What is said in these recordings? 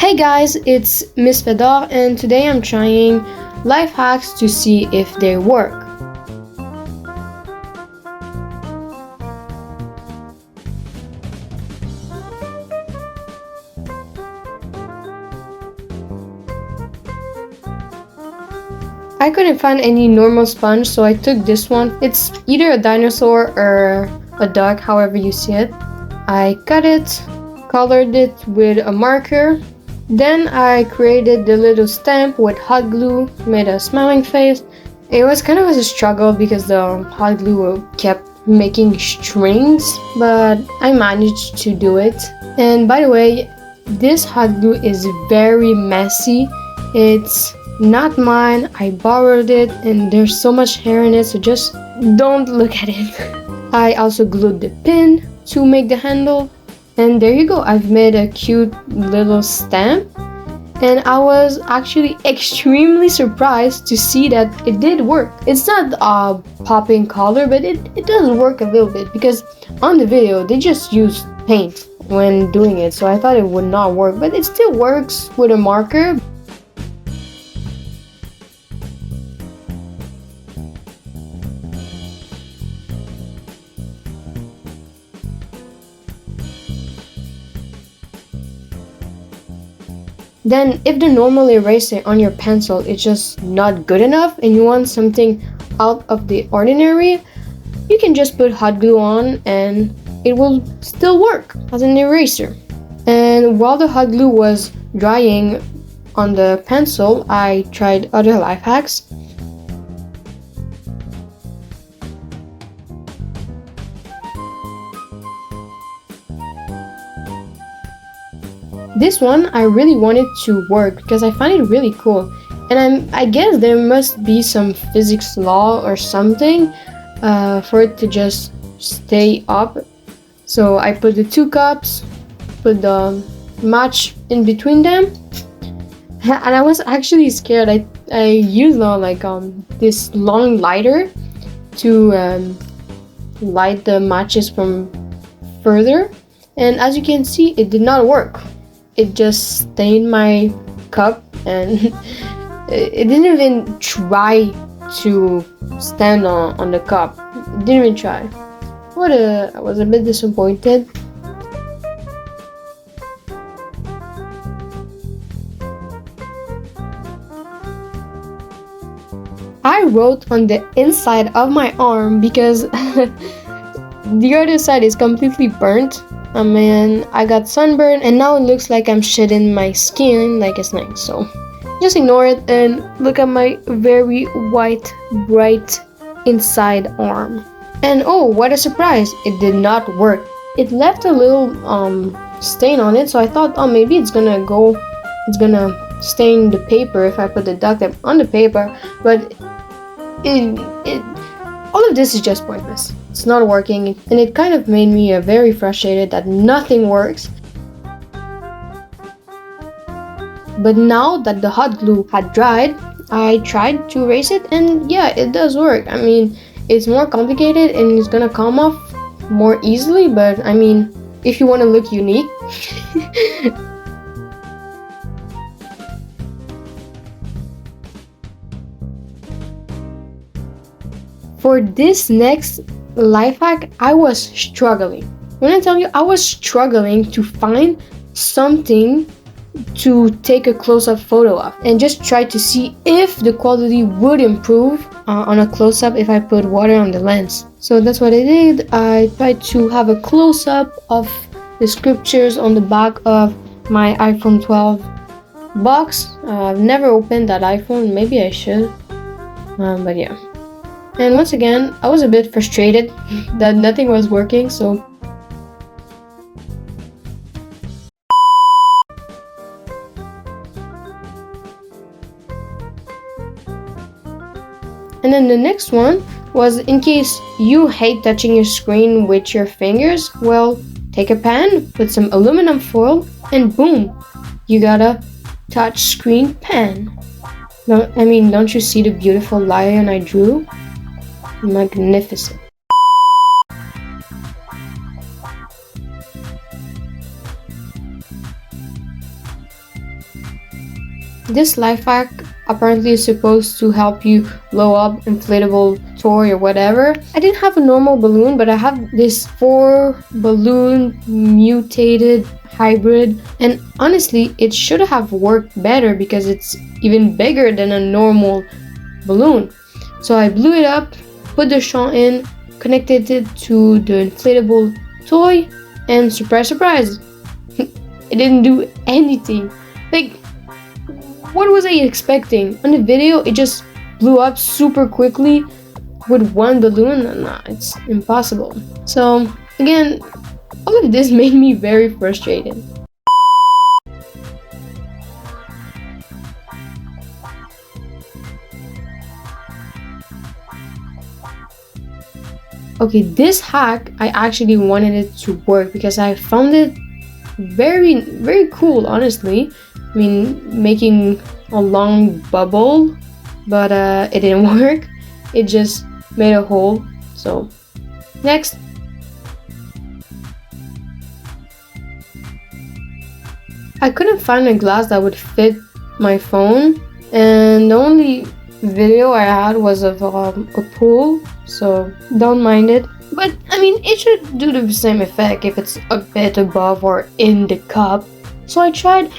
Hey guys, it's Miss Fedor and today I'm trying life hacks to see if they work. I couldn't find any normal sponge, so I took this one. It's either a dinosaur or a duck, however you see it. I cut it, colored it with a marker. Then I created the little stamp with hot glue, made a smiling face. It was kind of a struggle because the hot glue kept making strings, but I managed to do it. And by the way, this hot glue is very messy. It's not mine, I borrowed it and there's so much hair in it, so just don't look at it. I also glued the pin to make the handle. And there you go, I've made a cute little stamp. And I was actually extremely surprised to see that it did work. It's not a popping color, but it does work a little bit because on the video they just used paint when doing it. So I thought it would not work, but it still works with a marker. Then if the normal eraser on your pencil is just not good enough and you want something out of the ordinary, you can just put hot glue on and it will still work as an eraser. And while the hot glue was drying on the pencil, I tried other life hacks. This one I really wanted to work because I find it really cool, and I guess there must be some physics law or something for it to just stay up. So I put the two cups, put the match in between them, and I was actually scared. I used this long lighter to light the matches from further, and as you can see, it did not work. It just stained my cup and it didn't even try to stand on the cup. It didn't even try. I was a bit disappointed. I wrote on the inside of my arm because the other side is completely burnt. I mean, I got sunburned and now it looks like I'm shedding my skin like a snake. So just ignore it and look at my very white, bright inside arm. And oh, what a surprise! It did not work. It left a little stain on it, so I thought, oh, maybe it's gonna stain the paper if I put the duct tape on the paper. But all of this is just pointless. It's not working, and it kind of made me very frustrated that nothing works. But now that the hot glue had dried, I tried to erase it, and yeah, it does work. I mean, it's more complicated and it's gonna come off more easily, but I mean, if you want to look unique. For this next life hack, I was struggling. When I tell you, I was struggling to find something to take a close-up photo of and just try to see if the quality would improve on a close-up if I put water on the lens. So that's what I did. I tried to have a close-up of the scriptures on the back of my iPhone 12 box. I've never opened that iPhone. Maybe I should, but yeah. And once again, I was a bit frustrated that nothing was working, so and then the next one was, in case you hate touching your screen with your fingers, well, take a pen, put some aluminum foil, and boom, you got a touch screen pen. No, I mean, don't you see the beautiful lion I drew? Magnificent. This life hack apparently is supposed to help you blow up inflatable toy or whatever. I didn't have a normal balloon, but I have this 4 balloon mutated hybrid, and honestly it should have worked better because it's even bigger than a normal balloon. So I blew it up, put the Shaw in, connected it to the inflatable toy, and surprise surprise, it didn't do anything. Like, what was I expecting? On the video, it just blew up super quickly with one balloon. Nah, it's impossible. So, again, all of this made me very frustrated. Okay, this hack, I actually wanted it to work because I found it very, very cool, honestly. I mean, making a long bubble, but it didn't work. It just made a hole. So, next. I couldn't find a glass that would fit my phone, and the only video I had was of a pool, so don't mind it. But I mean, it should do the same effect if it's a bit above or in the cup. So I tried.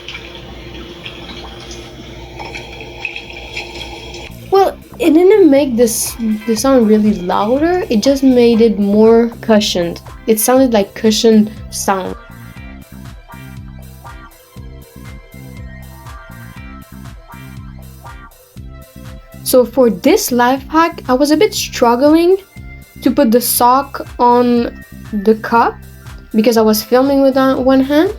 Well, it didn't make the sound really louder, it just made it more cushioned. It sounded like cushioned sound. So for this life hack, I was a bit struggling to put the sock on the cup because I was filming with one hand,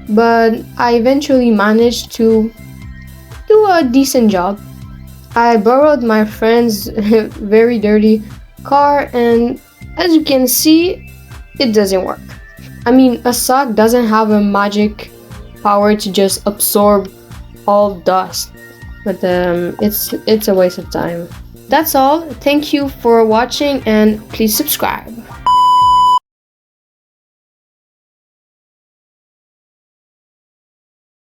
but I eventually managed to do a decent job. I borrowed my friend's very dirty car, and as you can see, it doesn't work. I mean, a sock doesn't have a magic power to just absorb all dust, but it's a waste of time. That's all. Thank you for watching, and please subscribe.